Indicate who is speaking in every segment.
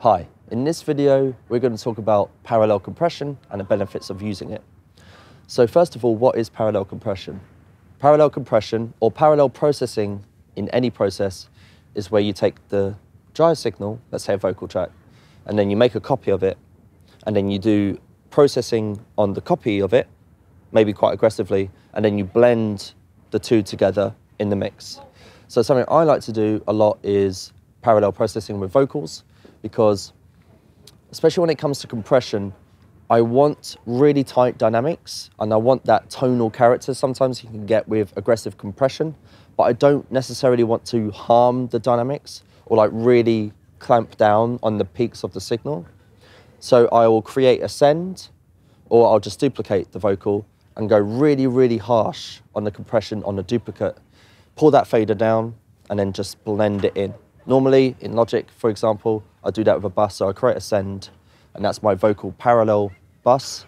Speaker 1: Hi, in this video we're going to talk about parallel compression and the benefits of using it. So first of all, what is parallel compression? Parallel compression or parallel processing in any process is where you take the dry signal, let's say a vocal track, and then you make a copy of it, and then you do processing on the copy of it, maybe quite aggressively, and then you blend the two together in the mix. So something I like to do a lot is parallel processing with vocals, because especially when it comes to compression, I want really tight dynamics and I want that tonal character sometimes you can get with aggressive compression, but I don't necessarily want to harm the dynamics or like really clamp down on the peaks of the signal. So I will create a send, or I'll just duplicate the vocal and go really, really harsh on the compression on the duplicate, pull that fader down and then just blend it in. Normally in Logic, for example, I do that with a bus, so I create a send, and that's my vocal parallel bus.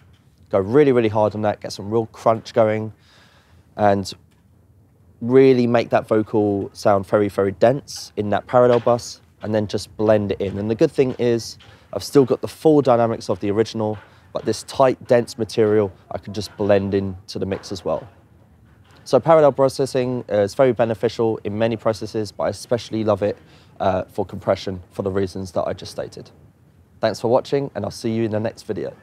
Speaker 1: Go really, really hard on that, get some real crunch going, and really make that vocal sound very, very dense in that parallel bus, and then just blend it in. And the good thing is, I've still got the full dynamics of the original, but this tight, dense material, I can just blend into the mix as well. So parallel processing is very beneficial in many processes, but I especially love it for compression for the reasons that I just stated. Thanks for watching, and I'll see you in the next video.